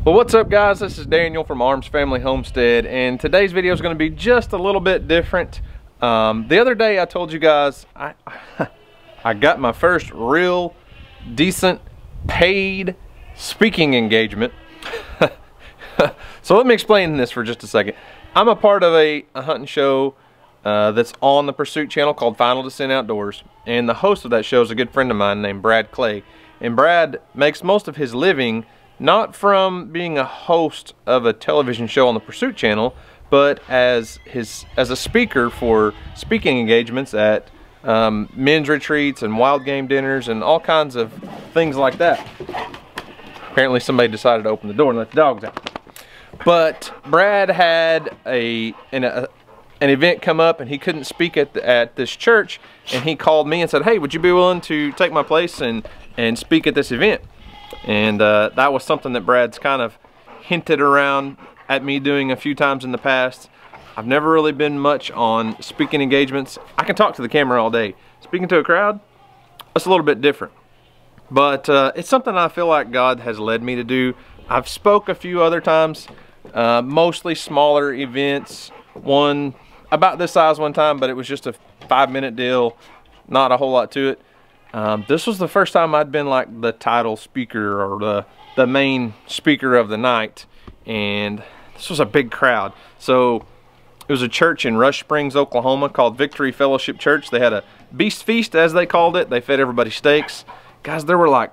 Well, what's up guys, this is Daniel from Arms Family Homestead, and today's video is going to be just a little bit different. The other day I told you guys I got my first real decent paid speaking engagement. So let me explain this for just a second. I'm a part of a hunting show that's on the Pursuit channel called Final Descent Outdoors, and the host of that show is a good friend of mine named Brad Clay. And Brad makes most of his living not from being a host of a television show on the Pursuit channel, but as a speaker for speaking engagements at men's retreats and wild game dinners and all kinds of things like that. Apparently somebody decided to open the door and let the dogs out. But Brad had an event come up and he couldn't speak at this church, and he called me and said, hey, would you be willing to take my place and speak at this event? And that was something that Brad's kind of hinted around at me doing a few times in the past. I've never really been much on speaking engagements. I can talk to the camera all day. Speaking to a crowd, that's a little bit different. But it's something I feel like God has led me to do. I've spoke a few other times, mostly smaller events. One about this size one time, but it was just a 5-minute deal, not a whole lot to it. This was the first time I'd been like the title speaker or the main speaker of the night, and this was a big crowd. So it was a church in Rush Springs, Oklahoma called Victory Fellowship Church. They had a beast feast, as they called it. They fed everybody steaks. Guys, there were like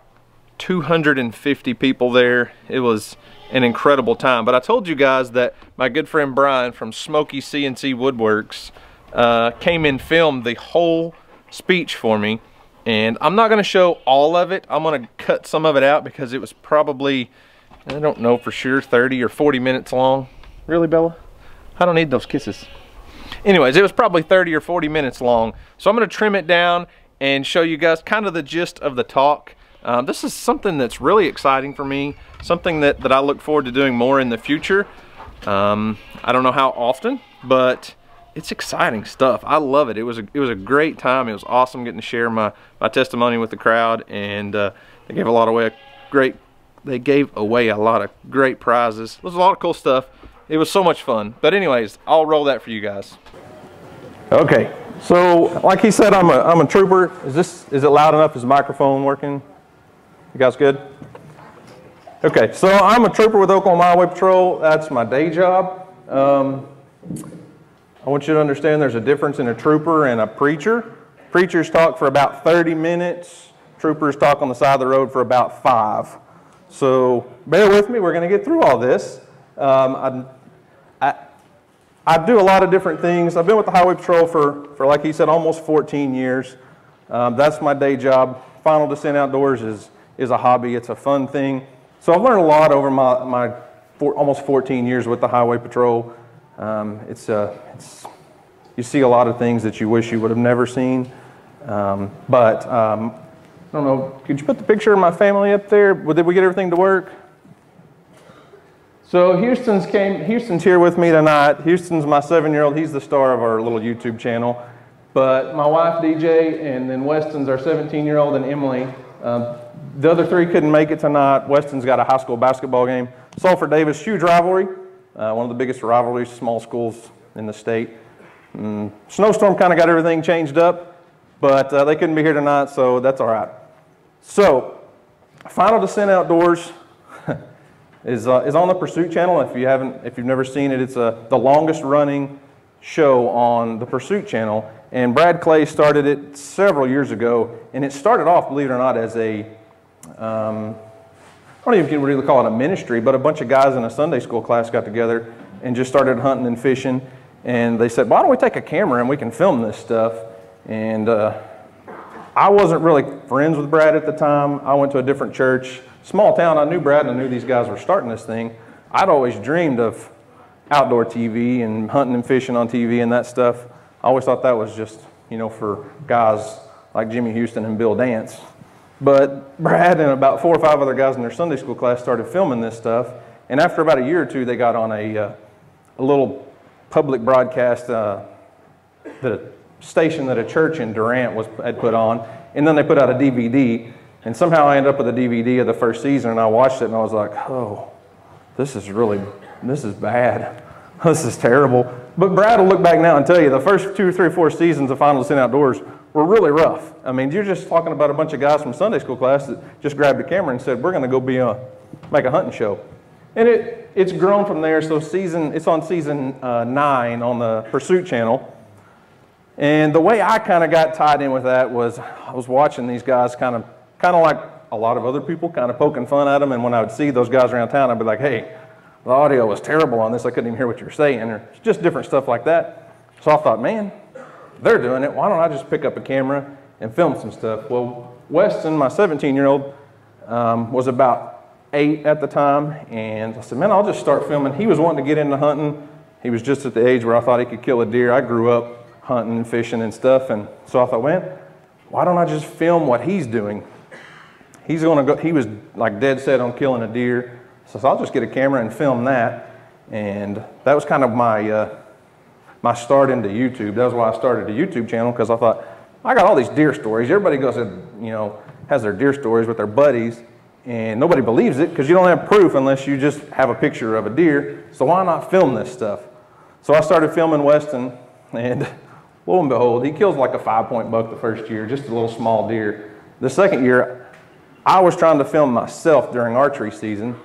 250 people there. It was an incredible time. But I told you guys that my good friend Brian from Smoky CNC Woodworks came and filmed the whole speech for me. And I'm not going to show all of it. I'm going to cut some of it out because it was probably, I don't know for sure, 30 or 40 minutes long. Really, Bella? I don't need those kisses. Anyways, it was probably 30 or 40 minutes long. So I'm going to trim it down and show you guys kind of the gist of the talk. This is something that's really exciting for me, something that I look forward to doing more in the future. I don't know how often, but it's exciting stuff. I love it. It was a great time. It was awesome getting to share my testimony with the crowd, and they gave away a lot of great prizes. It was a lot of cool stuff. It was so much fun. But anyways, I'll roll that for you guys. Okay, so like he said, I'm a trooper. Is it loud enough? Is the microphone working? You guys good? Okay, so I'm a trooper with Oklahoma Highway Patrol. That's my day job. I want you to understand there's a difference in a trooper and a preacher. Preachers talk for about 30 minutes. Troopers talk on the side of the road for about 5. So bear with me, we're going to get through all this. I do a lot of different things. I've been with the Highway Patrol for like he said, almost 14 years. That's my day job. Final Descent Outdoors is a hobby. It's a fun thing. So I've learned a lot over my almost 14 years with the Highway Patrol. You see a lot of things that you wish you would have never seen. I don't know, could you put the picture of my family up there? Did we get everything to work? So Houston's here with me tonight. Houston's my 7-year-old. He's the star of our little YouTube channel. But my wife, DJ, and then Weston's our 17-year-old, and Emily. The other 3 couldn't make it tonight. Weston's got a high school basketball game. Sulphur Davis, huge rivalry. One of the biggest rivalries, small schools in the state. Snowstorm kind of got everything changed up, but they couldn't be here tonight, so that's all right. So, Final Descent Outdoors is on the Pursuit channel. If you've never seen it, it's the longest running show on the Pursuit channel. And Brad Clay started it several years ago, and it started off, believe it or not, as a I don't even really call it a ministry, but a bunch of guys in a Sunday school class got together and just started hunting and fishing. And they said, why don't we take a camera and we can film this stuff? And I wasn't really friends with Brad at the time. I went to a different church, small town. I knew Brad and I knew these guys were starting this thing. I'd always dreamed of outdoor TV and hunting and fishing on TV and that stuff. I always thought that was just, you know, for guys like Jimmy Houston and Bill Dance. But Brad and about 4 or 5 other guys in their Sunday school class started filming this stuff. And after about a year or 2, they got on a little public broadcast that a station that a church in Durant had put on. And then they put out a DVD. And somehow I ended up with a DVD of the first season, and I watched it, and I was like, oh, this is bad. This is terrible. But Brad will look back now and tell you the first 2, 3, 4 seasons of Final Descent Outdoors were really rough. I mean, you're just talking about a bunch of guys from Sunday school class that just grabbed a camera and said, we're going to go make a hunting show. And it's grown from there. So it's on season 9 on the Pursuit channel. And the way I kind of got tied in with that was I was watching these guys kind of like a lot of other people, kind of poking fun at them. And when I would see those guys around town, I'd be like, hey, the audio was terrible on this. I couldn't even hear what you were saying. Or just different stuff like that. So I thought, man, they're doing it. Why don't I just pick up a camera and film some stuff? Well, Weston, my 17-year-old, was about 8 at the time. And I said, man, I'll just start filming. He was wanting to get into hunting. He was just at the age where I thought he could kill a deer. I grew up hunting and fishing and stuff. And so I thought, man, why don't I just film what he's doing? He was like dead set on killing a deer. So I'll just get a camera and film that. And that was kind of my start into YouTube. That was why I started a YouTube channel, because I thought, I got all these deer stories. Everybody goes and, has their deer stories with their buddies, and nobody believes it because you don't have proof unless you just have a picture of a deer. So why not film this stuff? So I started filming Weston, and lo and behold, he kills like a 5-point buck the first year, just a little small deer. The second year, I was trying to film myself during archery season.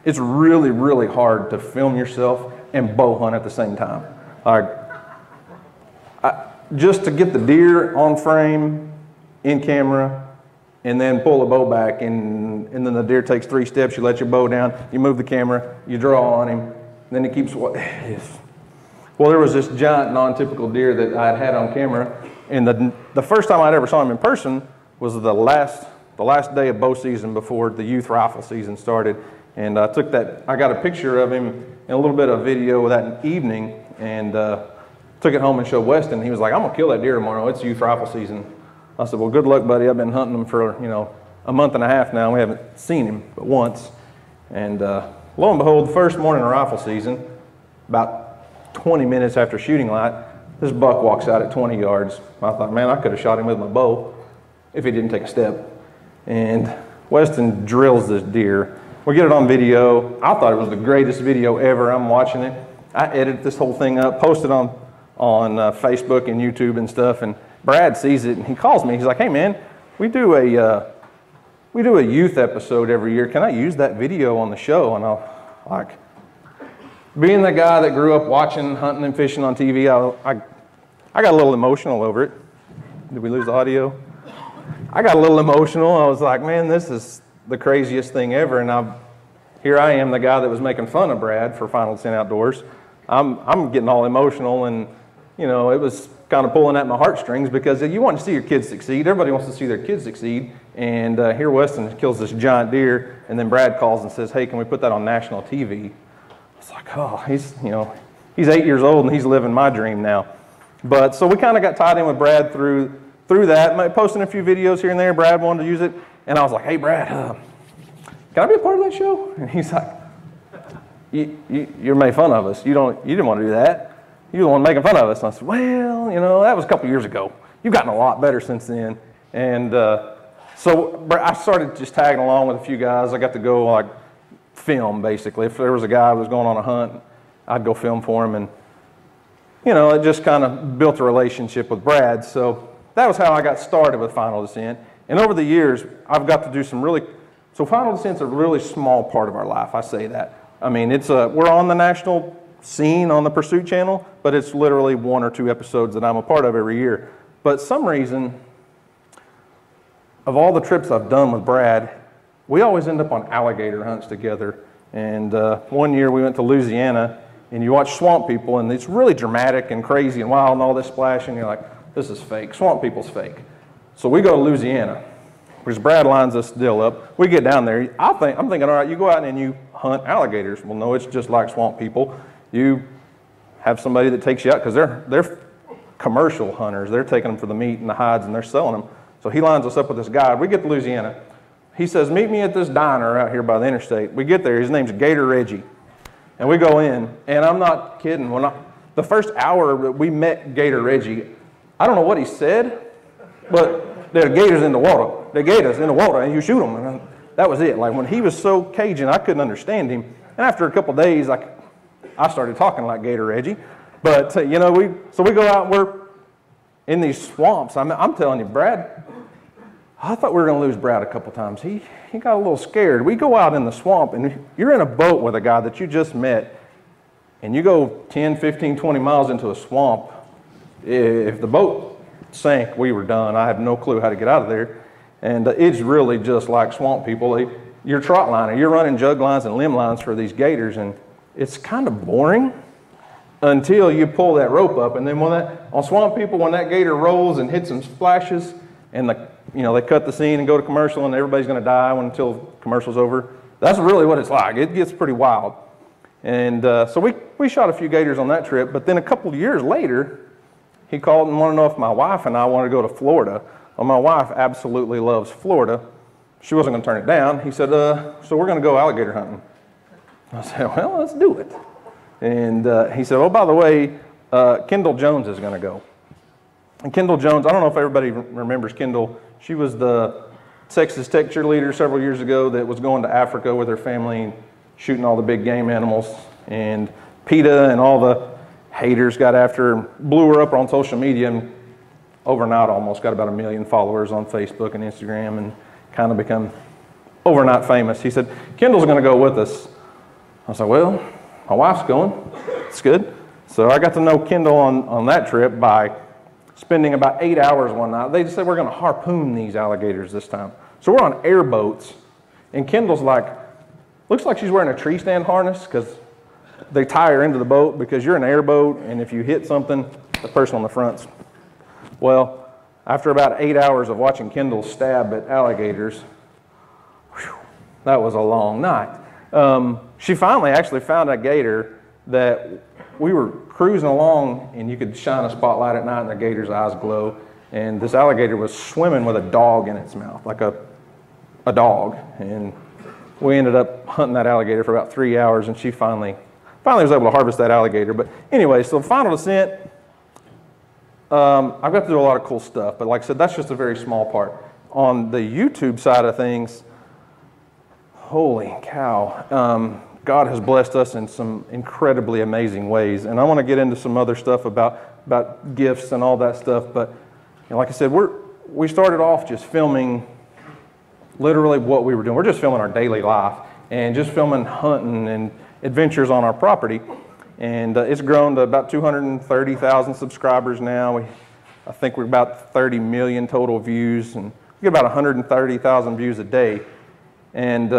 It's really, really hard to film yourself and bow hunt at the same time. Just to get the deer on frame, in camera, and then pull the bow back, and then the deer takes 3 steps, you let your bow down, you move the camera, you draw on him, and then he keeps, well, there was this giant non-typical deer that I had on camera, and the first time I'd ever saw him in person was the last day of bow season before the youth rifle season started. And I got a picture of him and a little bit of video that evening, and took it home and showed Weston. He was like, I'm gonna kill that deer tomorrow, it's youth rifle season. I said, well, good luck, buddy. I've been hunting him for, a month and a half now. We haven't seen him but once. And lo and behold, the first morning of rifle season, about 20 minutes after shooting light, this buck walks out at 20 yards. I thought, man, I could have shot him with my bow if he didn't take a step. And Weston drills this deer. We get it on video. I thought it was the greatest video ever. I'm watching it. I edited this whole thing up, posted on Facebook and YouTube and stuff, and Brad sees it and he calls me. He's like, hey man, we do a youth episode every year. Can I use that video on the show? And I'm like, being the guy that grew up watching hunting and fishing on TV, I got a little emotional over it. Did we lose the audio? I got a little emotional. I was like, man, this is the craziest thing ever. And here I am, the guy that was making fun of Brad for Final Descent Outdoors. I'm getting all emotional, and it was kind of pulling at my heartstrings, because you want to see your kids succeed. Everybody wants to see their kids succeed. And here Weston kills this giant deer, and then Brad calls and says, hey, can we put that on national TV? It's like, oh, he's 8 years old and he's living my dream now. But so we kind of got tied in with Brad through that, posting a few videos here and there. Brad wanted to use it, and I was like, hey Brad, can I be a part of that show? And he's like, you made fun of us. You didn't want to do that. You were the one making fun of us. And I said, well, that was a couple years ago. You've gotten a lot better since then. And so I started just tagging along with a few guys. I got to go film, basically. If there was a guy who was going on a hunt, I'd go film for him. And it just kind of built a relationship with Brad. So that was how I got started with Final Descent. And over the years, I've got to do so Final Descent's a really small part of our life, I say that. I mean, we're on the national scene on the Pursuit channel, but it's literally 1 or 2 episodes that I'm a part of every year. But some reason, of all the trips I've done with Brad, we always end up on alligator hunts together. And one year we went to Louisiana, and you watch swamp people, and it's really dramatic and crazy and wild and all this splashing. You're like, this is fake. Swamp people's fake. So we go to Louisiana, because Brad lines this deal up. We get down there. I'm thinking, all right, you go out and you hunt alligators. Well, no, it's just like swamp people. You have somebody that takes you out, because they're commercial hunters. They're taking them for the meat and the hides, and they're selling them. So he lines us up with this guide. We get to Louisiana. He says, meet me at this diner out here by the interstate. We get there. His name's Gator Reggie. And we go in, and I'm not kidding. The first hour we met Gator Reggie, I don't know what he said, but there are gators in the water. There are gators in the water, and you shoot them. And that was it. Like when he was so Cajun, I couldn't understand him. And after a couple days, I started talking like Gator Reggie. But you know, we go out and we're in these swamps. I'm telling you, Brad, I thought we were going to lose Brad a couple times. He got a little scared. We go out in the swamp, and you're in a boat with a guy that you just met, and you go 10, 15, 20 miles into a swamp. If the boat sank, we were done. I have no clue how to get out of there. And it's really just like swamp people. You're trot liner. You're running jug lines and limb lines for these gators, and it's kind of boring until you pull that rope up. And then on swamp people, when that gator rolls and hits some splashes, and they cut the scene and go to commercial, and everybody's going to die until commercial's over. That's really what it's like. It gets pretty wild. And so we shot a few gators on that trip. But then a couple of years later, he called and wanted to know if my wife and I wanted to go to Florida. Well, my wife absolutely loves Florida. She wasn't going to turn it down. He said, so we're going to go alligator hunting. I said, well, let's do it. And he said, oh, by the way, Kendall Jones is going to go. And Kendall Jones, I don't know if everybody remembers Kendall. She was the Texas Tech cheerleader several years ago that was going to Africa with her family and shooting all the big game animals. And PETA and all the haters got after her, blew her up on social media, and overnight almost got about 1 million followers on Facebook and Instagram and kind of become overnight famous. He said, Kendall's going to go with us. I was like, well, my wife's going. It's good. So I got to know Kendall on that trip by spending about 8 hours one night. They just said, we're going to harpoon these alligators this time. So we're on airboats, and Kendall's looks like she's wearing a tree stand harness because they tie her into the boat because you're in an airboat, and if you hit something, the person on the front's. Well, after about 8 hours of watching Kendall stab at alligators, whew, that was a long night. She finally actually found a gator that we were cruising along, and you could shine a spotlight at night and the gator's eyes glow. And this alligator was swimming with a dog in its mouth, like a dog. And we ended up hunting that alligator for about 3 hours, and she finally was able to harvest that alligator. But anyway, so final descent, I've got to do a lot of cool stuff. But like I said, that's just a very small part. On the YouTube side of things, holy cow. God has blessed us in some incredibly amazing ways. And I want to get into some other stuff about gifts and all that stuff. But like I said, we started off just filming literally what we were doing. We're just filming our daily life and just filming hunting and adventures on our property. And it's grown to about 230,000 subscribers now. I think we're about 30 million total views, and we get about 130,000 views a day. And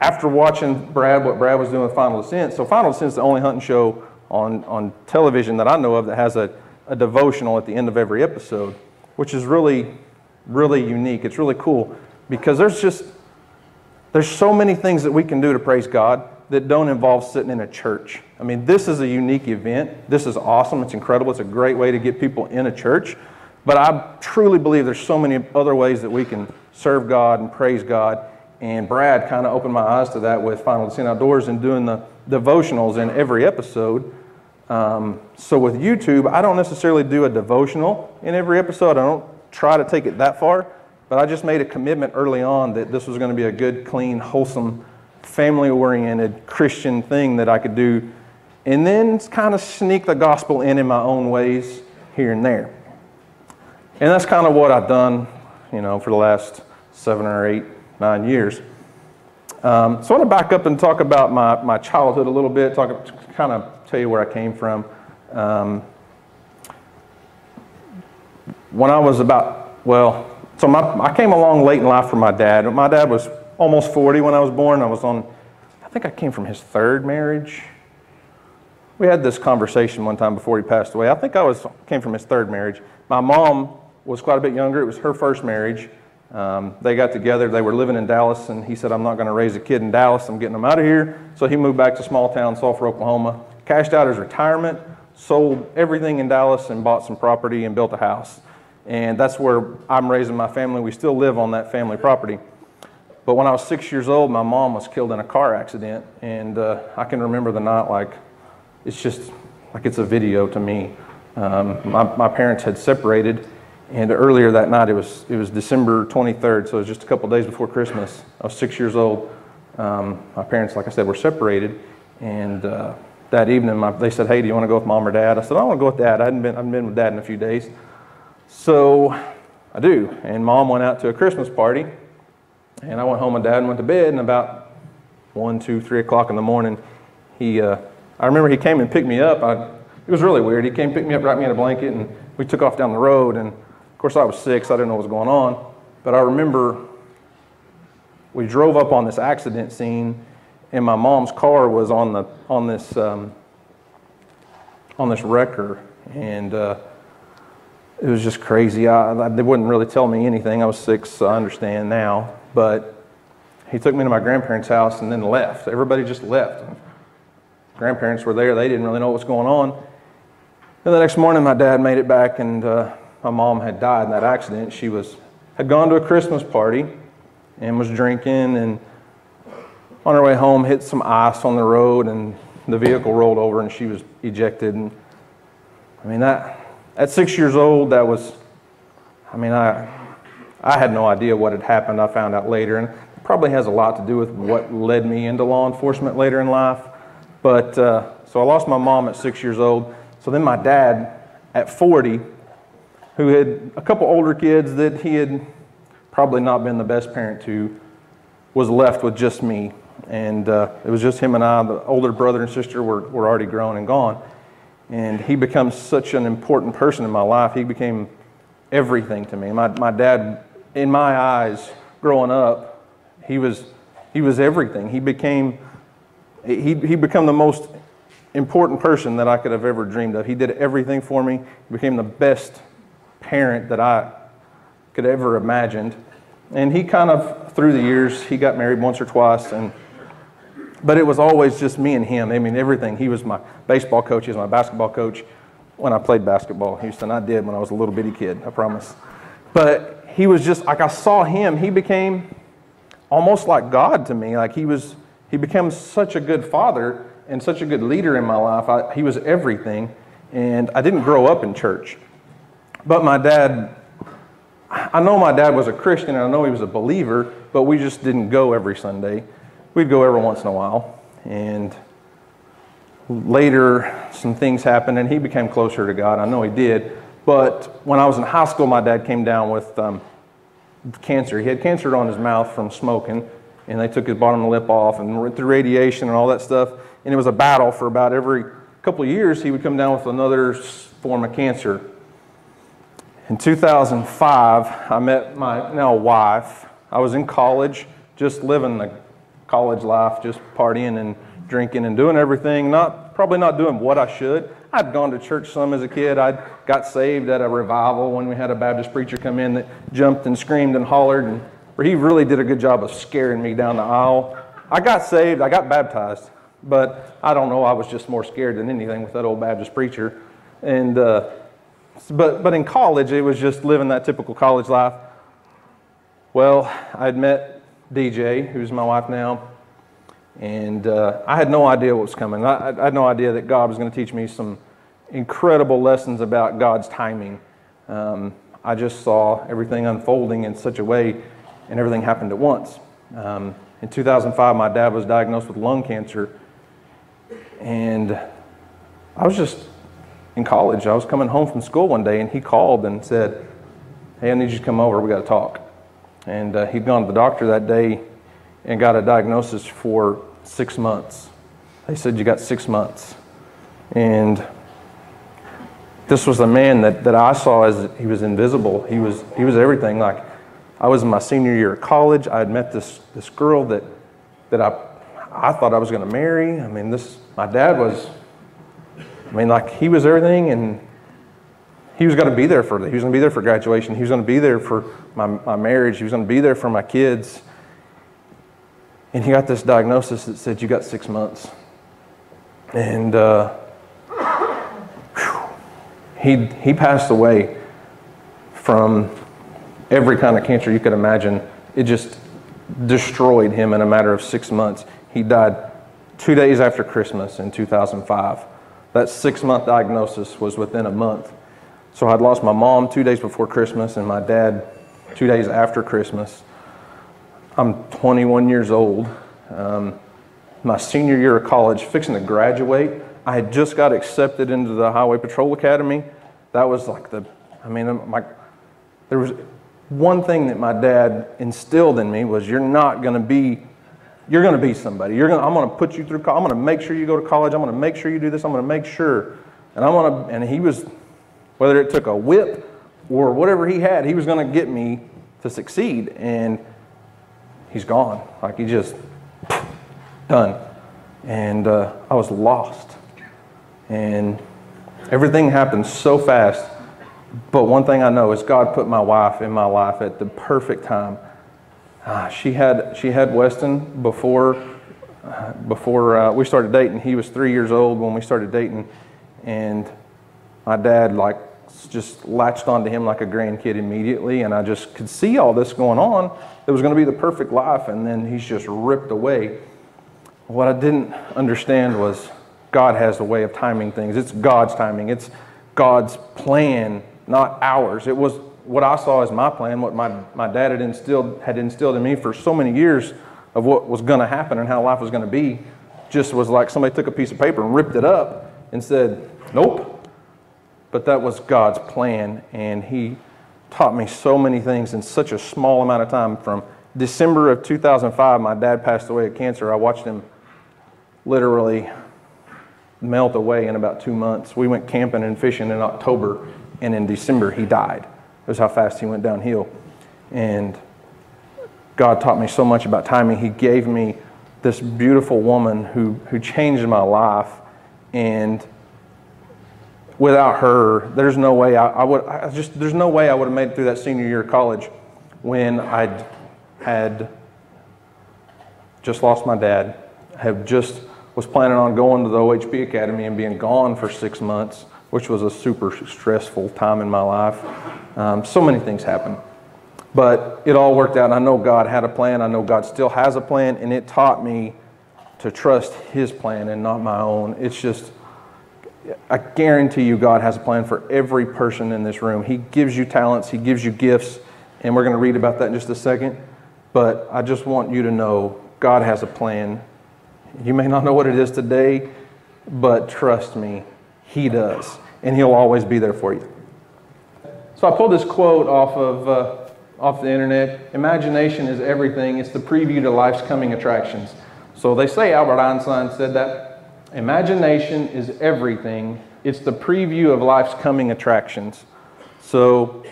after watching what Brad was doing with Final Descent, so Final Descent is the only hunting show on television that I know of that has a devotional at the end of every episode, which is really, really unique. It's really cool because there's so many things that we can do to praise God that don't involve sitting in a church. I mean, this is a unique event. This is awesome. It's incredible. It's a great way to get people in a church. But I truly believe there's so many other ways that we can serve God and praise God. And Brad kind of opened my eyes to that with Final Descent Outdoors and doing the devotionals in every episode. So with YouTube, I don't necessarily do a devotional in every episode. I don't try to take it that far. But I just made a commitment early on that this was going to be a good, clean, wholesome, family-oriented Christian thing that I could do, and then kind of sneak the gospel in my own ways here and there. And that's kind of what I've done, for the last 7 or 8, 9 years. So I want to back up and talk about my childhood a little bit, kind of tell you where I came from. When I was I came along late in life for my dad. My dad was almost 40 when I was born. I think I came from his 3rd marriage. We had this conversation one time before he passed away. I think came from his 3rd marriage. My mom was quite a bit younger. It was her 1st marriage. They got together. They were living in Dallas, and he said, I'm not going to raise a kid in Dallas. I'm getting them out of here. So he moved back to small town Sulphur, Oklahoma, cashed out his retirement, sold everything in Dallas, and bought some property and built a house. And that's where I'm raising my family. We still live on that family property. But when I was 6 years old, my mom was killed in a car accident. And I can remember the night like it's just like it's a video to me. My parents had separated, And earlier that night, it was December 23rd, so it was just a couple days before Christmas. I was 6 years old. My parents, like I said, were separated, and that evening they said, "Hey, do you want to go with Mom or Dad?" I said, "I want to go with Dad. I haven't been with Dad in a few days." So I do, and Mom went out to a Christmas party, and I went home with Dad and went to bed, and about 1, 2, 3 o'clock in the morning, I remember he came and picked me up. It was really weird. He came, picked me up, wrapped me in a blanket, and we took off down the road, and of course I was 6, I didn't know what was going on, but I remember we drove up on this accident scene, and my mom's car was on this wrecker, and it was just crazy. They wouldn't really tell me anything. I was 6, so I understand now, but he took me to my grandparents' house and then left. Everybody just left. Grandparents were there. They didn't really know what was going on. And the next morning, my dad made it back, and my mom had died in that accident. She had gone to a Christmas party and was drinking, and on her way home hit some ice on the road, and the vehicle rolled over, and she was ejected. And I mean, at 6 years old, I had no idea what had happened. I found out later, and it probably has a lot to do with what led me into law enforcement later in life. But so I lost my mom at 6 years old. So then my dad, at 40, who had a couple older kids that he had probably not been the best parent to, was left with just me. And it was just him and I. The older brother and sister were already grown and gone. And he becomes such an important person in my life. He became everything to me. My dad, in my eyes, growing up, he was everything. He became the most important person that I could have ever dreamed of. He did everything for me. He became the best parent that I could ever imagined. And he kind of, through the years, he got married once or twice, but it was always just me and him. I mean, everything. He was my baseball coach. He was my basketball coach when I played basketball in Houston. I did when I was a little bitty kid, I promise. But he was just, like I saw him, he became almost like God to me. Like he became such a good father and such a good leader in my life. He was everything. And I didn't grow up in church. But my dad, I know my dad was a Christian, and I know he was a believer, but we just didn't go every Sunday. We'd go every once in a while. And later, some things happened, and he became closer to God. I know he did. But when I was in high school, my dad came down with cancer. He had cancer on his mouth from smoking, and they took his bottom lip off and went through radiation and all that stuff. And it was a battle for about every couple of years. He would come down with another form of cancer. In 2005, I met my now wife. I was in college, just living the college life, just partying and drinking and doing everything, probably not doing what I should. I'd gone to church some as a kid. I got saved at a revival when we had a Baptist preacher come in that jumped and screamed and hollered, and he really did a good job of scaring me down the aisle. I got saved, I got baptized, but I don't know, I was just more scared than anything with that old Baptist preacher. And but in college, it was just living that typical college life. Well, I'd met DJ, who's my wife now, and I had no idea what was coming. I had no idea that God was going to teach me some incredible lessons about God's timing. I just saw everything unfolding in such a way, and everything happened at once. In 2005, my dad was diagnosed with lung cancer, and I was just in college. I was coming home from school one day, and he called and said, "Hey, I need you to come over. We got to talk." And he'd gone to the doctor that day and got a diagnosis for 6 months. They said, "You got 6 months." And this was a man that I saw as he was invisible. He was everything. Like, I was in my senior year of college. I had met this girl that I thought I was going to marry. I mean, my dad was, like, he was everything, and he was going to be there for it. He was going to be there for graduation. He was going to be there for my marriage. He was going to be there for my kids. And he got this diagnosis that said, "You got 6 months." And he passed away from every kind of cancer you could imagine. It just destroyed him in a matter of 6 months. He died 2 days after Christmas in 2005. That 6-month diagnosis was within a month. So I'd lost my mom 2 days before Christmas and my dad 2 days after Christmas. I'm 21 years old. My senior year of college, fixing to graduate. I had just got accepted into the Highway Patrol Academy. That was like there was one thing that my dad instilled in me was you're going to be somebody. I'm going to put you through college. I'm going to make sure you go to college. I'm going to make sure you do this. I'm going to make sure. And he was, whether it took a whip or whatever he had, he was going to get me to succeed. And he's gone. Like he just done. And I was lost. And everything happened so fast. But one thing I know is God put my wife in my life at the perfect time. She had Weston before we started dating. He was 3 years old when we started dating, and my dad just latched onto him like a grandkid immediately, and I just could see all this going on. It was going to be the perfect life, and then he's just ripped away. What I didn't understand was God has a way of timing things. It's God's timing. It's God's plan, not ours. It was what I saw as my plan, what my dad had instilled in me for so many years of what was going to happen and how life was going to be. Just was like somebody took a piece of paper and ripped it up and said, nope. But that was God's plan, and he taught me so many things in such a small amount of time. From December of 2005, my dad passed away of cancer. I watched him literally melt away in about 2 months. We went camping and fishing in October, and in December he died. It was how fast he went downhill. And God taught me so much about timing. He gave me this beautiful woman who changed my life, and without her, there's no way there's no way I would have made it through that senior year of college when I had just lost my dad, was planning on going to the OHP Academy and being gone for 6 months, which was a super stressful time in my life. So many things happened. But it all worked out, and I know God had a plan. I know God still has a plan, and it taught me to trust His plan and not my own. It's just, I guarantee you God has a plan for every person in this room. He gives you talents, He gives you gifts, and we're going to read about that in just a second. But I just want you to know God has a plan. You may not know what it is today, but trust me, He does, and He'll always be there for you. So I pulled this quote off the internet. Imagination is everything. It's the preview to life's coming attractions. So they say Albert Einstein said that. Imagination is everything. It's the preview of life's coming attractions. So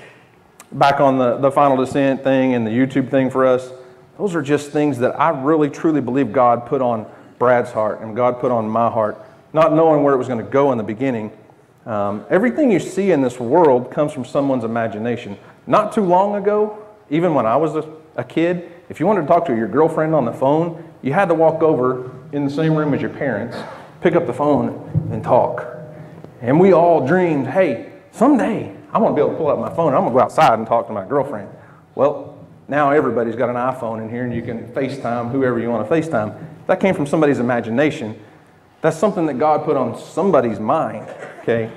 back on the Final Descent thing and the YouTube thing for us, those are just things that I really truly believe God put on Brad's heart and God put on my heart, not knowing where it was going to go in the beginning. Everything you see in this world comes from someone's imagination. Not too long ago, even when I was a kid, if you wanted to talk to your girlfriend on the phone, you had to walk over in the same room as your parents, pick up the phone, and talk. And we all dreamed, hey, someday I want to be able to pull out my phone and I'm going to go outside and talk to my girlfriend. Well, now everybody's got an iPhone in here and you can FaceTime whoever you want to FaceTime. That came from somebody's imagination. That's something that God put on somebody's mind, okay?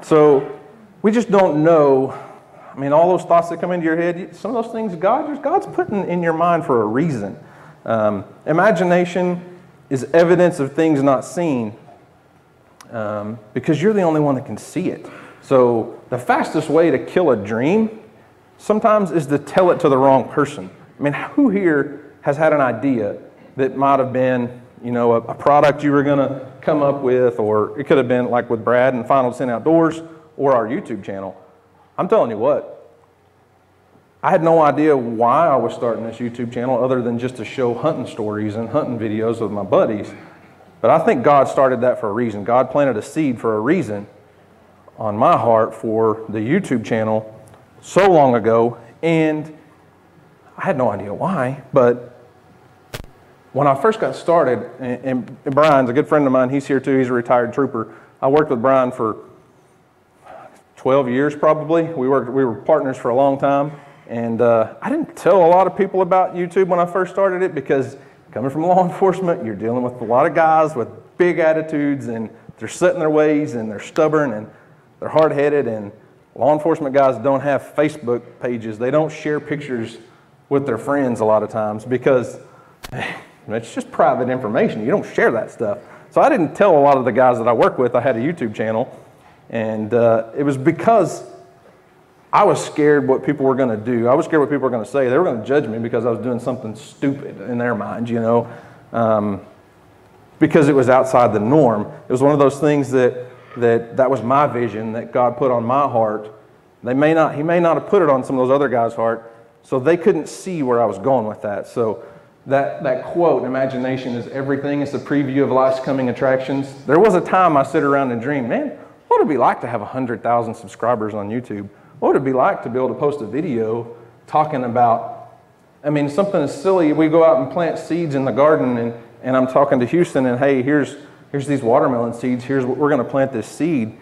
So we just don't know. I mean, all those thoughts that come into your head, some of those things God's putting in your mind for a reason. Imagination is evidence of things not seen because you're the only one that can see it. So the fastest way to kill a dream sometimes is to tell it to the wrong person. I mean, who here has had an idea that might have been, you know, a product you were going to come up with, or it could have been like with Brad and Final Descent Outdoors or our YouTube channel. I'm telling you what, I had no idea why I was starting this YouTube channel other than just to show hunting stories and hunting videos with my buddies. But I think God started that for a reason. God planted a seed for a reason on my heart for the YouTube channel so long ago, and I had no idea why, but when I first got started, and Brian's a good friend of mine, he's here too, he's a retired trooper. I worked with Brian for 12 years probably. We were partners for a long time, and I didn't tell a lot of people about YouTube when I first started it because coming from law enforcement, you're dealing with a lot of guys with big attitudes, and they're set in their ways and they're stubborn, and they're hard-headed, and law enforcement guys don't have Facebook pages. They don't share pictures with their friends a lot of times because it's just private information. You don't share that stuff. So I didn't tell a lot of the guys that I work with I had a YouTube channel, and it was because I was scared what people were going to do. I was scared what people were going to say. They were going to judge me because I was doing something stupid in their mind, you know, because it was outside the norm. It was one of those things that was my vision that God put on my heart. He may not have put it on some of those other guys' heart, so they couldn't see where I was going with that. So that quote, imagination is everything. It's the preview of life's coming attractions. There was a time I sit around and dream, man, what would it be like to have 100,000 subscribers on YouTube? What would it be like to be able to post a video talking about, I mean, something as silly. We go out and plant seeds in the garden, and I'm talking to Houston, and hey, here's these watermelon seeds. Here's what we're going to plant this seed.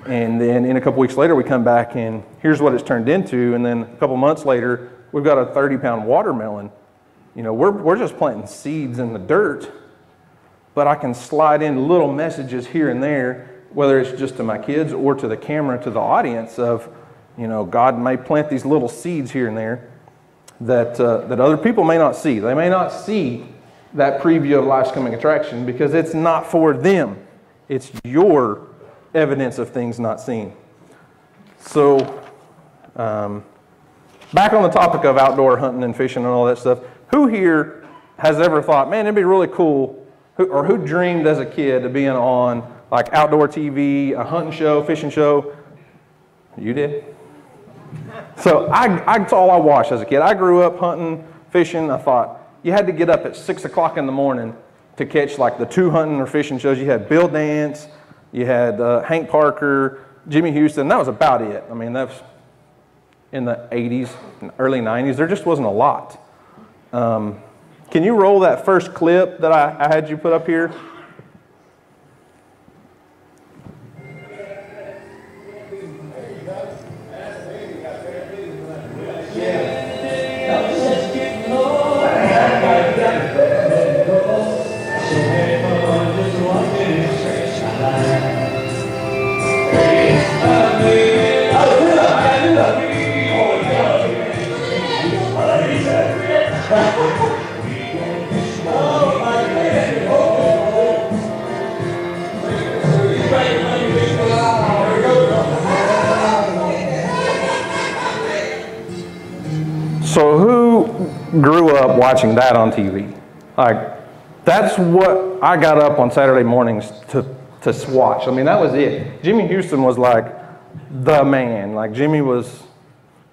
And then in a couple weeks later, we come back, and here's what it's turned into. And then a couple months later, we've got a 30-pound watermelon. You know, we're just planting seeds in the dirt, but I can slide in little messages here and there, whether it's just to my kids or to the camera, to the audience of, you know, God may plant these little seeds here and there that other people may not see. They may not see that preview of life's coming attraction because it's not for them. It's your evidence of things not seen. So, back on the topic of outdoor hunting and fishing and all that stuff, who here has ever thought, man, it'd be really cool, or who dreamed as a kid of being on like outdoor TV, a hunting show, fishing show? You did? So that's all I watched as a kid. I grew up hunting, fishing. I thought you had to get up at 6 o'clock in the morning to catch like the 2 hunting or fishing shows. You had Bill Dance, you had Hank Parker, Jimmy Houston. That was about it. I mean, that's in the 80s, early 90s. There just wasn't a lot. Can you roll that first clip that I had you put up here? So who grew up watching that on TV? Like, that's what I got up on Saturday mornings to watch. I mean, that was it. Jimmy Houston was like the man. Like, Jimmy was,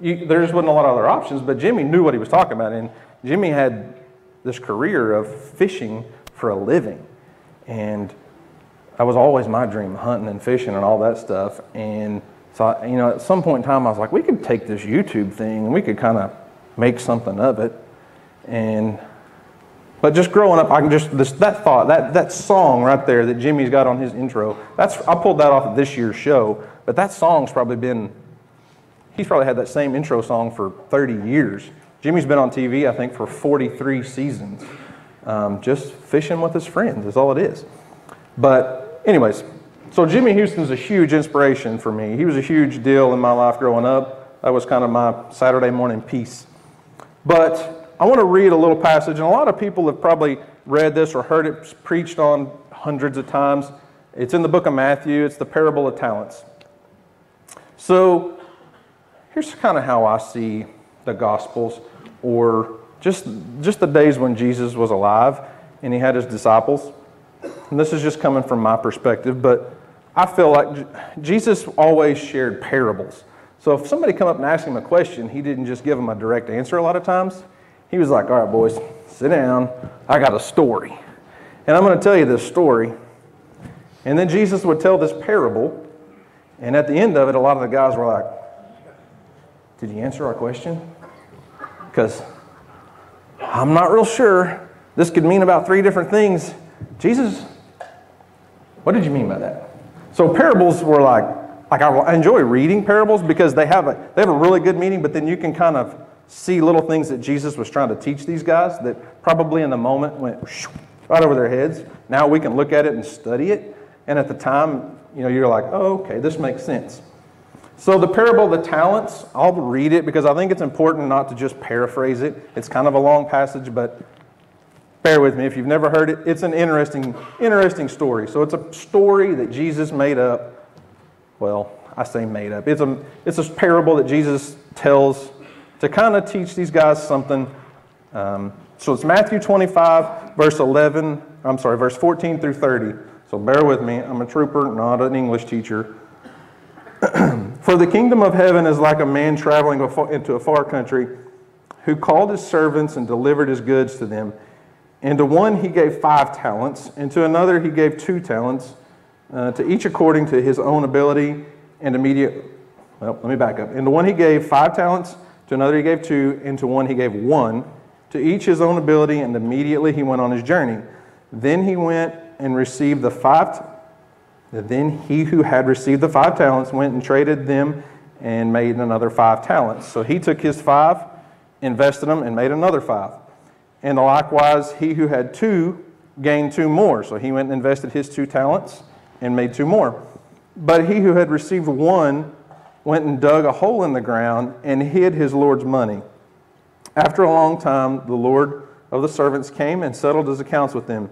there just wasn't a lot of other options, but Jimmy knew what he was talking about. And Jimmy had this career of fishing for a living. And that was always my dream, hunting and fishing and all that stuff. And so, you know, at some point in time, I was like, we could take this YouTube thing and we could kind of make something of it. But just growing up, I can just, that song right there that Jimmy's got on his intro, I pulled that off of this year's show, but that song's probably been, he's probably had that same intro song for 30 years. Jimmy's been on TV, I think, for 43 seasons. Just fishing with his friends is all it is. But anyways, so Jimmy Houston's a huge inspiration for me. He was a huge deal in my life growing up. That was kind of my Saturday morning piece. But I want to read a little passage, and a lot of people have probably read this or heard it preached on hundreds of times. It's in the book of Matthew. It's the parable of talents. So here's kind of how I see the Gospels, or just the days when Jesus was alive and he had his disciples. And this is just coming from my perspective, but I feel like Jesus always shared parables. So if somebody come up and asked him a question, he didn't just give them a direct answer a lot of times. He was like, all right, boys, sit down. I got a story. And I'm going to tell you this story. And then Jesus would tell this parable. And at the end of it, a lot of the guys were like, did you answer our question? Because I'm not real sure. This could mean about 3 different things. Jesus, what did you mean by that? So parables were like I enjoy reading parables because they have a really good meaning, but then you can kind of see little things that Jesus was trying to teach these guys that probably in the moment went right over their heads. Now we can look at it and study it. And at the time, you know, you're like, oh, okay, this makes sense. So the parable of the talents, I'll read it because I think it's important not to just paraphrase it. It's kind of a long passage, but bear with me. If you've never heard it, it's an interesting story. So it's a story that Jesus made up. Well, I say made up. It's a parable that Jesus tells to kind of teach these guys something. So it's Matthew 25, verse 14 through 30. So bear with me. I'm a trooper, not an English teacher. For the kingdom of heaven is like a man traveling into a far country, who called his servants and delivered his goods to them. And to one he gave 5 talents, and to another he gave 2 talents, to each according to his own ability. And let me back up. And to one he gave 5 talents, to another he gave 2, and to one he gave 1, to each his own ability, and immediately he went on his journey. Then he went and received Then he who had received the 5 talents went and traded them and made another 5 talents. So he took his 5, invested them, and made another 5. And likewise, he who had 2 gained 2 more. So he went and invested his 2 talents and made 2 more. But he who had received 1 went and dug a hole in the ground and hid his Lord's money. After a long time, the Lord of the servants came and settled his accounts with them.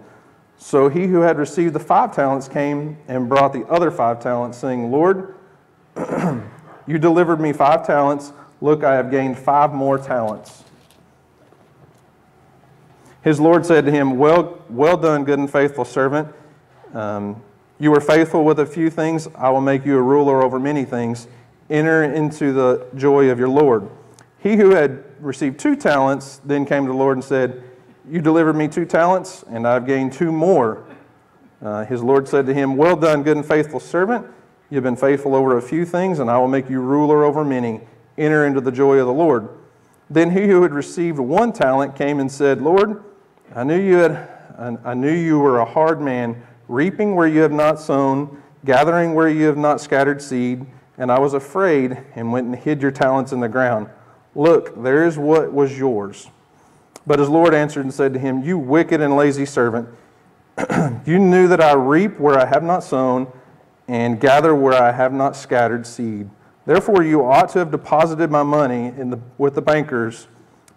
So he who had received the 5 talents came and brought the other 5 talents, saying, Lord, you delivered me 5 talents. Look, I have gained 5 more talents. His Lord said to him, Well done, good and faithful servant. You were faithful with a few things. I will make you a ruler over many things. Enter into the joy of your Lord. He who had received 2 talents then came to the Lord and said, You delivered me 2 talents, and I've gained 2 more. His Lord said to him, Well done, good and faithful servant. You've been faithful over a few things, and I will make you ruler over many. Enter into the joy of the Lord. Then he who had received 1 talent came and said, Lord, I knew you were a hard man, reaping where you have not sown, gathering where you have not scattered seed, and I was afraid and went and hid your talents in the ground. Look, there is what was yours. But his Lord answered and said to him, You wicked and lazy servant, you knew that I reap where I have not sown and gather where I have not scattered seed. Therefore you ought to have deposited my money with the bankers,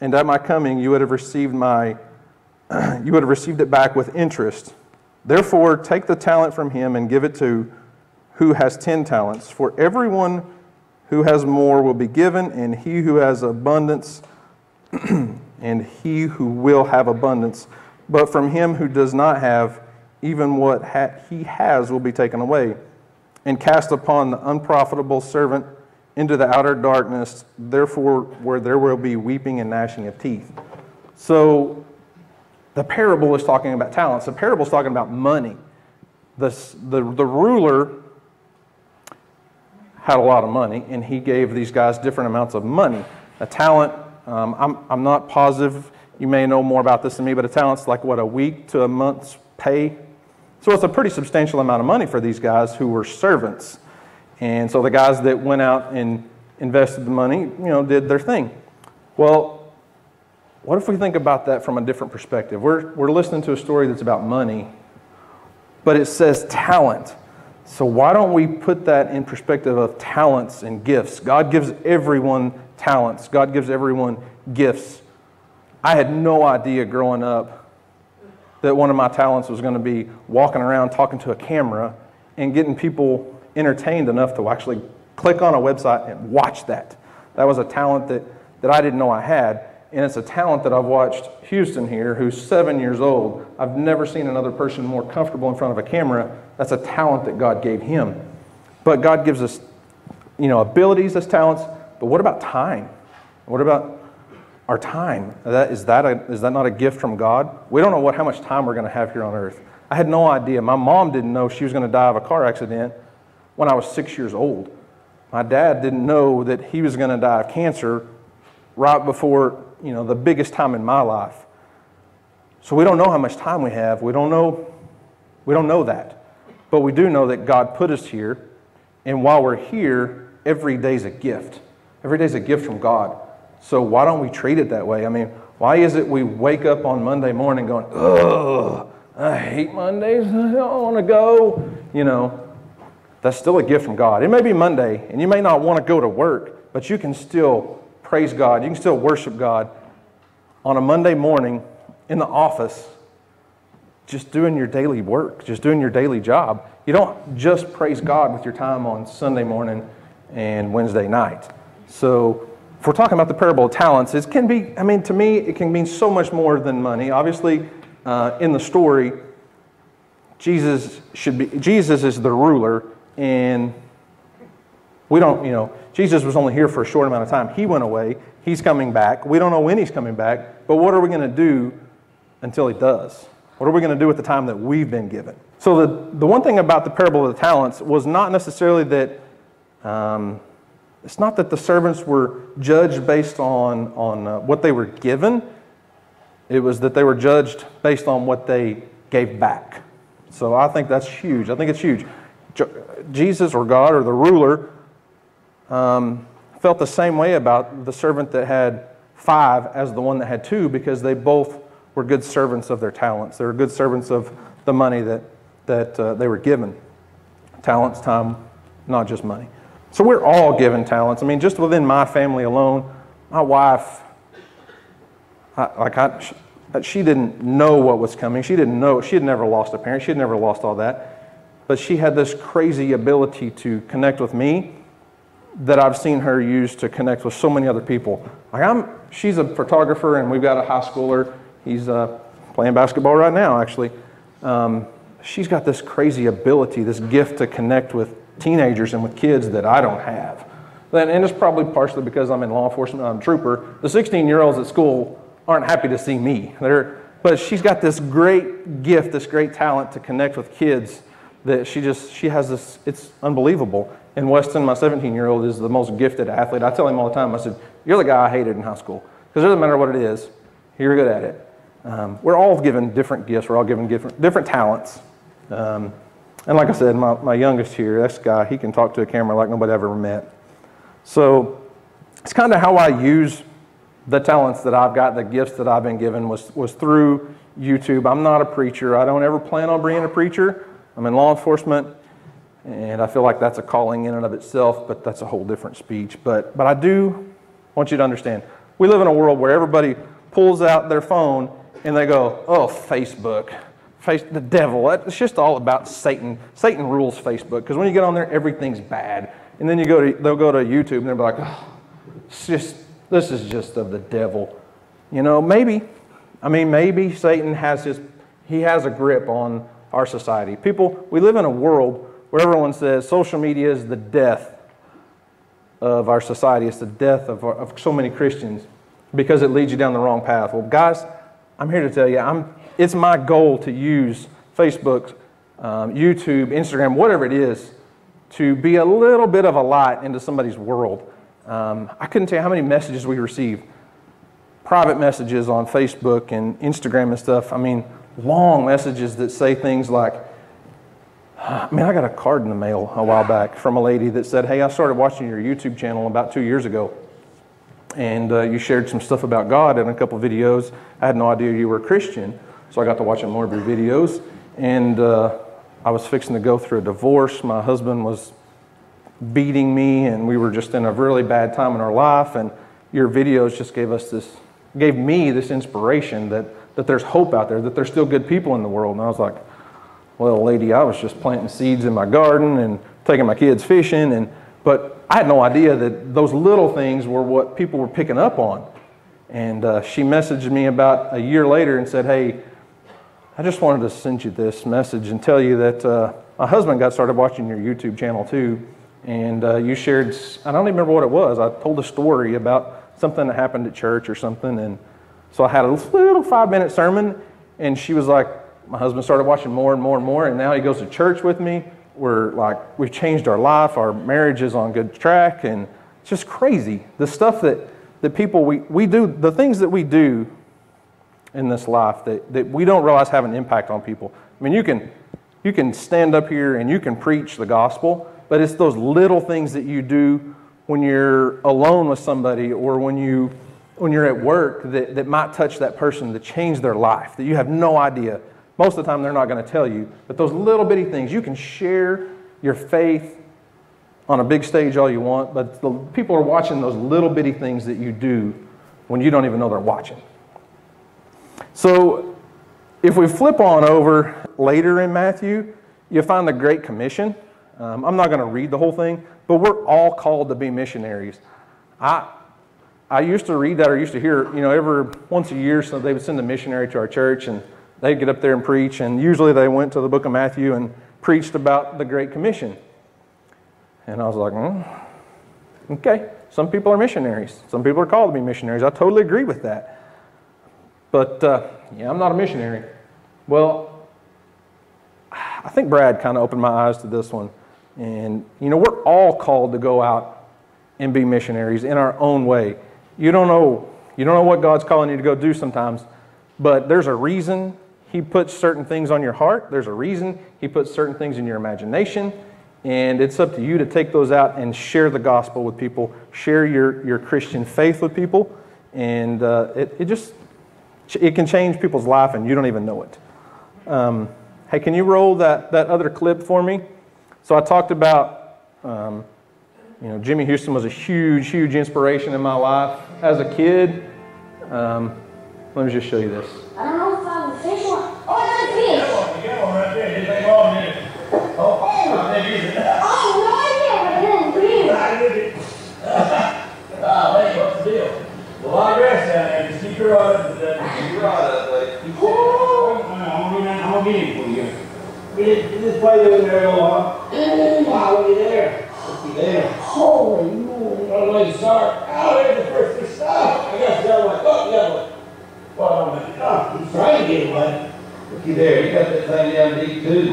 and at my coming you would have received it back with interest. Therefore take the talent from him and give it to who has 10 talents. For everyone who has more will be given, and he who has abundance and he who will have abundance. But from him who does not have, even what he has will be taken away. And cast upon the unprofitable servant into the outer darkness, therefore where there will be weeping and gnashing of teeth. So the parable is talking about talents. The parable is talking about money. The ruler had a lot of money, and he gave these guys different amounts of money. A talent, I'm not positive, you may know more about this than me, but a talent's like, what, a week to a month's pay? So it's a pretty substantial amount of money for these guys who were servants. And so the guys that went out and invested the money, did their thing. Well, what if we think about that from a different perspective? We're listening to a story that's about money, but it says talent. So why don't we put that in perspective of talents and gifts? God gives everyone talents. God gives everyone gifts. I had no idea growing up that one of my talents was going to be walking around talking to a camera and getting people entertained enough to actually click on a website and watch that. That was a talent that I didn't know I had. And it's a talent that I've watched Houston here, who's 7 years old. I've never seen another person more comfortable in front of a camera. That's a talent that God gave him. But God gives us, abilities as talents. But what about time? What about our time? Is that not a gift from God? We don't know how much time we're going to have here on earth. I had no idea. My mom didn't know she was going to die of a car accident when I was 6 years old. My dad didn't know that he was going to die of cancer right before the biggest time in my life. So we don't know how much time we have. We don't know that. But we do know that God put us here, and while we're here, every day's a gift. Every day's a gift from God. So why don't we treat it that way? I mean, why is it we wake up on Monday morning going, ugh, I hate Mondays, I don't want to go, that's still a gift from God. It may be Monday, and you may not want to go to work, but you can still praise God. You can still worship God on a Monday morning in the office, just doing your daily work, just doing your daily job. You don't just praise God with your time on Sunday morning and Wednesday night. So if we're talking about the parable of talents, it can be, I mean, to me, it can mean so much more than money. Obviously, in the story, Jesus is the ruler, and we don't, Jesus was only here for a short amount of time. He went away. He's coming back. We don't know when he's coming back, but what are we going to do until he does? What are we going to do with the time that we've been given? So the one thing about the parable of the talents was not necessarily that, it's not that the servants were judged based on what they were given. It was that they were judged based on what they gave back. So I think that's huge. I think it's huge. Jesus or God or the ruler felt the same way about the servant that had 5 as the one that had 2, because they both were good servants of their talents. They were good servants of the money that they were given. Talents, time, not just money. So we're all given talents. I mean, just within my family alone, my wife, she didn't know what was coming. She didn't know. She had never lost a parent. She had never lost all that. But she had this crazy ability to connect with me that I've seen her use to connect with so many other people. She's a photographer, and we've got a high schooler. He's playing basketball right now, actually. She's got this crazy ability, this gift to connect with teenagers and with kids that I don't have. And it's probably partially because I'm in law enforcement, I'm a trooper. The 16-year-olds at school aren't happy to see me. But she's got this great gift, this great talent to connect with kids that she has this, it's unbelievable. And Weston, my 17-year-old, is the most gifted athlete. I tell him all the time, I said, you're the guy I hated in high school. Because it doesn't matter what it is, you're good at it. We're all given different gifts. We're all given different talents. And like I said, my youngest here, this guy, he can talk to a camera like nobody ever met. So it's kind of how I use the talents that I've got, the gifts that I've been given was through YouTube. I'm not a preacher. I don't ever plan on being a preacher. I'm in law enforcement, and I feel like that's a calling in and of itself, but that's a whole different speech. But I do want you to understand, we live in a world where everybody pulls out their phone and they go, oh, Facebook. The devil, it's just all about Satan. Satan rules Facebook, because when you get on there, everything's bad. And then they'll go to YouTube and they'll be like, oh, this is just of the devil. Maybe Satan has a grip on our society. We live in a world where everyone says social media is the death of our society. It's the death of so many Christians because it leads you down the wrong path. Well, guys, I'm here to tell you, it's my goal to use Facebook, YouTube, Instagram, whatever it is, to be a little bit of a light into somebody's world. I couldn't tell you how many messages we receive, private messages on Facebook and Instagram and stuff. I mean, long messages that say things like, I got a card in the mail a while back from a lady that said, hey, I started watching your YouTube channel about 2 years ago. And you shared some stuff about God in a couple videos. I had no idea you were a Christian, so I got to watch more of your videos. And I was fixing to go through a divorce. My husband was beating me, and we were just in a really bad time in our life. And your videos just gave me this inspiration that there's hope out there, that there's still good people in the world. And I was like, well, lady, I was just planting seeds in my garden and taking my kids fishing, but I had no idea that those little things were what people were picking up on. And she messaged me about a year later and said, hey, I just wanted to send you this message and tell you that my husband got started watching your YouTube channel too. And you shared, I don't even remember what it was. I told a story about something that happened at church or something. And so I had a little 5-minute sermon, and she was like, my husband started watching more and more and more, and now he goes to church with me. We've changed our life. Our marriage is on good track, and it's just crazy. The stuff that people, we do, the things that we do in this life that we don't realize have an impact on people. I mean, you can stand up here and you can preach the gospel, but it's those little things that you do when you're alone with somebody or when you're at work that might touch that person, to change their life, that you have no idea. Most of the time they're not going to tell you, but those little bitty things, you can share your faith on a big stage all you want, but the people are watching those little bitty things that you do when you don't even know they're watching. So if we flip on over later in Matthew, you'll find the Great Commission. I'm not going to read the whole thing, but we're all called to be missionaries. I used to read that, or used to hear, every once a year, so they would send a missionary to our church, and they'd get up there and preach, and usually they went to the book of Matthew and preached about the Great Commission. And I was like, okay, some people are missionaries. Some people are called to be missionaries. I totally agree with that. But, yeah, I'm not a missionary. Well, I think Brad kind of opened my eyes to this one. And, we're all called to go out and be missionaries in our own way. You don't know what God's calling you to go do sometimes, but there's a reason He puts certain things on your heart. There's a reason He puts certain things in your imagination. And it's up to you to take those out and share the gospel with people, share your Christian faith with people, and it can change people's life and you don't even know it. Hey, can you roll that other clip for me? So I talked about, Jimmy Houston was a huge, huge inspiration in my life as a kid. Let me just show you this. I don't know if I have a fish one. Oh, I got a fish. You got one right there. Just take long minute. Oh, there you go. Oh, no, I can't. Hey, what's the deal? A lot of grass down there. Just keep your rod up. Keep your rod up, buddy. I'm going to get him for you. Just play over there a little while. Wow, look at there. Looky there. Holy moly. What a way to start. Oh, there's the first fish. Oh, I got the other one. Oh, the other one. Oh, he's trying to get one. Looky there. You got that thing down deep, too.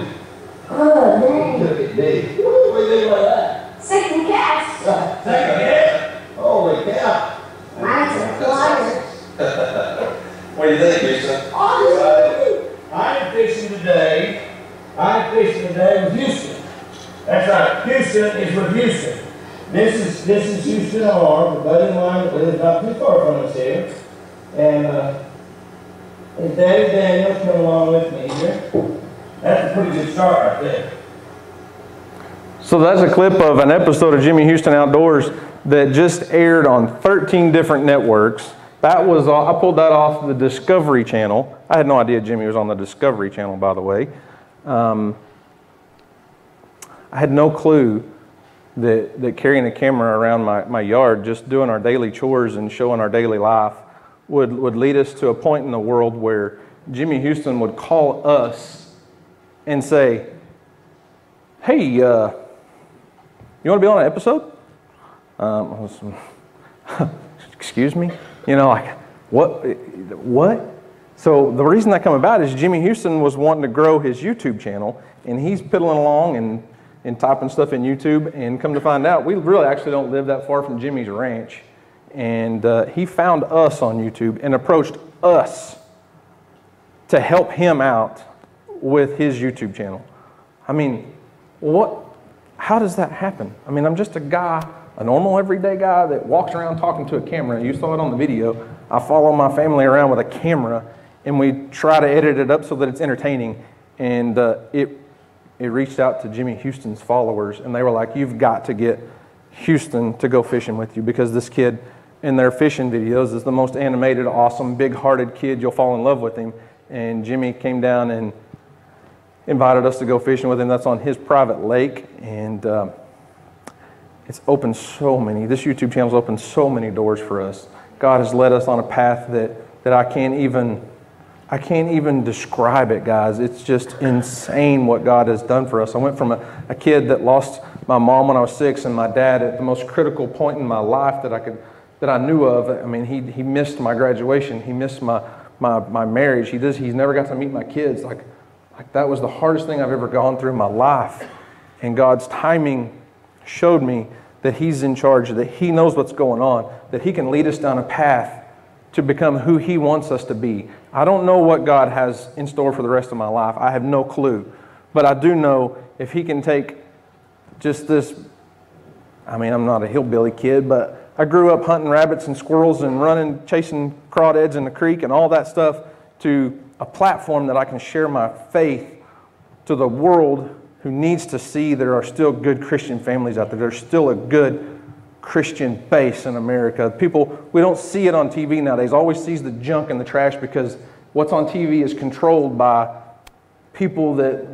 Oh, dang. You took it deep. What do you think about that? Second cast. Second cast? Holy cow. Mine's a flyer. What do you think, Lisa? Oh, I'm fishing today with Houston. That's right. Houston is with Houston. This is Houston R, a buddy of mine that lives not too far from us here. And his daddy Daniel's come along with me here. That's a pretty good start right there. So that's a clip of an episode of Jimmy Houston Outdoors that just aired on 13 different networks. That was, I pulled that off the Discovery Channel. I had no idea Jimmy was on the Discovery Channel, by the way. I had no clue that carrying a camera around my yard, just doing our daily chores and showing our daily life, would lead us to a point in the world where Jimmy Houston would call us and say, hey, you want to be on an episode? Excuse me? Like, what? So the reason that come about is Jimmy Houston was wanting to grow his YouTube channel, and he's piddling along and typing stuff in YouTube, and come to find out, we really actually don't live that far from Jimmy's ranch. And he found us on YouTube and approached us to help him out with his YouTube channel. I mean, how does that happen? I mean, I'm just a guy, a normal everyday guy that walks around talking to a camera. You saw it on the video. I follow my family around with a camera, and we try to edit it up so that it's entertaining. And it reached out to Jimmy Houston's followers, and they were like, you've got to get Houston to go fishing with you, because this kid in their fishing videos is the most animated, awesome, big-hearted kid. You'll fall in love with him. And Jimmy came down and invited us to go fishing with him. That's on his private lake, and it's opened this YouTube channel's opened so many doors for us. God has led us on a path that I can't even describe it, guys. It's just insane what God has done for us. I went from a kid that lost my mom when I was 6, and my dad at the most critical point in my life that I knew of. I mean, he missed my graduation. He missed my marriage. He's never got to meet my kids. Like that was the hardest thing I've ever gone through in my life. And God's timing showed me that He's in charge, that He knows what's going on, that He can lead us down a path to become who He wants us to be. I don't know what God has in store for the rest of my life. I have no clue. But I do know if He can take just this, I mean, I'm not a hillbilly kid, but I grew up hunting rabbits and squirrels and running, chasing crawdads in the creek and all that stuff, to a platform that I can share my faith to the world who needs to see there are still good Christian families out there. There's still a good Christian base in America. People, we don't see it on TV nowadays. Always sees the junk and the trash because what's on TV is controlled by people that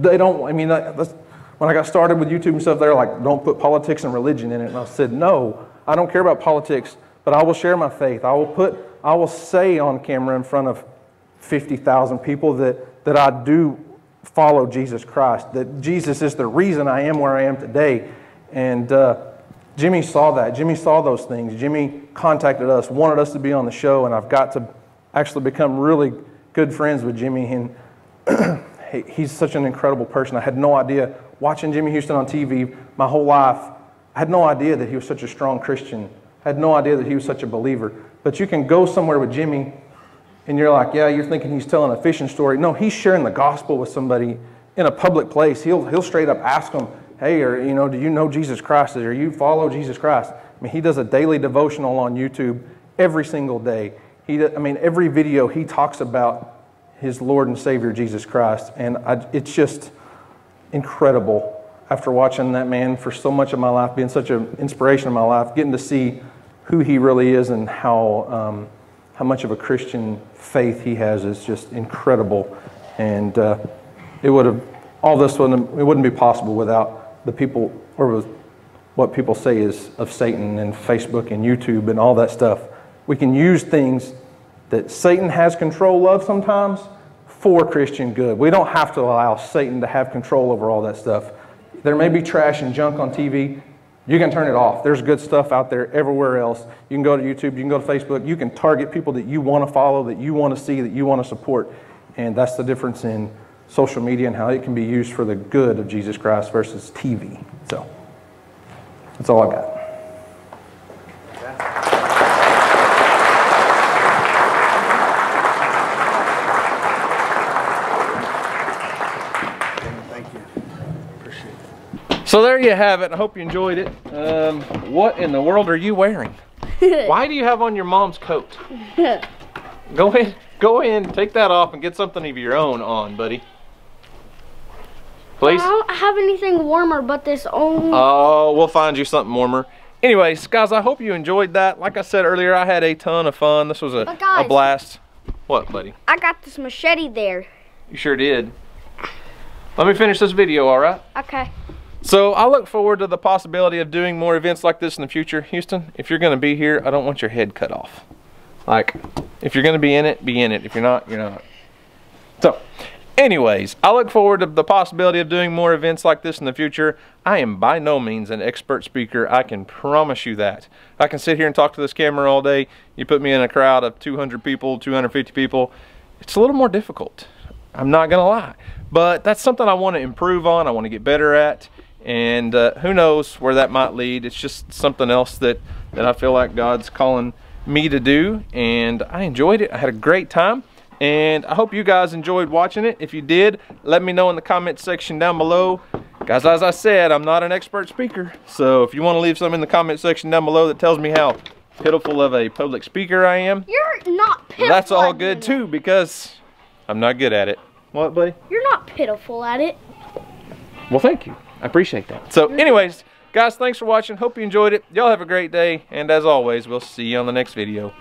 they don't, I mean, when I got started with YouTube and stuff, they're like, don't put politics and religion in it. And I said, no, I don't care about politics, but I will share my faith. I will say on camera in front of 50,000 people that I do follow Jesus Christ, that Jesus is the reason I am where I am today. And Jimmy saw that. Jimmy saw those things. Jimmy contacted us, wanted us to be on the show, and I've got to actually become really good friends with Jimmy. And he's such an incredible person. I had no idea, watching Jimmy Houston on TV my whole life, I had no idea that he was such a strong Christian. I had no idea that he was such a believer. But you can go somewhere with Jimmy and you're like, yeah, you're thinking he's telling a fishing story. No, he's sharing the gospel with somebody in a public place. He'll straight up ask them, hey, or, you know, do you know Jesus Christ? Or you follow Jesus Christ? I mean, he does a daily devotional on YouTube every single day. Every video he talks about his Lord and Savior, Jesus Christ. And it's just incredible after watching that man for so much of my life, being such an inspiration in my life, getting to see who he really is and how much of a Christian faith he has is just incredible. And it wouldn't be possible without the people, or with what people say is of Satan and Facebook and YouTube and all that stuff. We can use things that Satan has control of sometimes for Christian good. We don't have to allow Satan to have control over all that stuff. There may be trash and junk on TV. You can turn it off. There's good stuff out there everywhere else. You can go to YouTube, you can go to Facebook, you can target people that you want to follow, that you want to see, that you want to support. And that's the difference in social media and how it can be used for the good of Jesus Christ versus TV. So, that's all I got. So there you have it. I hope you enjoyed it. What in the world are you wearing? Why do you have on your mom's coat? Go in, take that off and get something of your own on, buddy. Please? I don't have anything warmer but this own. Oh, we'll find you something warmer. Anyways, guys, I hope you enjoyed that. Like I said earlier, I had a ton of fun. This was a blast. What, buddy? I got this machete there. You sure did. Let me finish this video, all right? Okay. So I look forward to the possibility of doing more events like this in the future. Houston, if you're going to be here, I don't want your head cut off. Like, if you're going to be in it, be in it. If you're not, you're not. So, anyways, I look forward to the possibility of doing more events like this in the future. I am by no means an expert speaker. I can promise you that. I can sit here and talk to this camera all day. You put me in a crowd of 200 people, 250 people. It's a little more difficult. I'm not going to lie. But that's something I want to improve on. I want to get better at. And who knows where that might lead. It's just something else that I feel like God's calling me to do. And I enjoyed it. I had a great time. And I hope you guys enjoyed watching it. If you did, let me know in the comment section down below. Guys, as I said, I'm not an expert speaker. So if you want to leave something in the comment section down below that tells me how pitiful of a public speaker I am, you're not pitiful. That's all good too, because I'm not good at it. What, buddy? You're not pitiful at it. Well, thank you. I appreciate that. So anyways, guys, thanks for watching. Hope you enjoyed it. Y'all have a great day. And as always, we'll see you on the next video.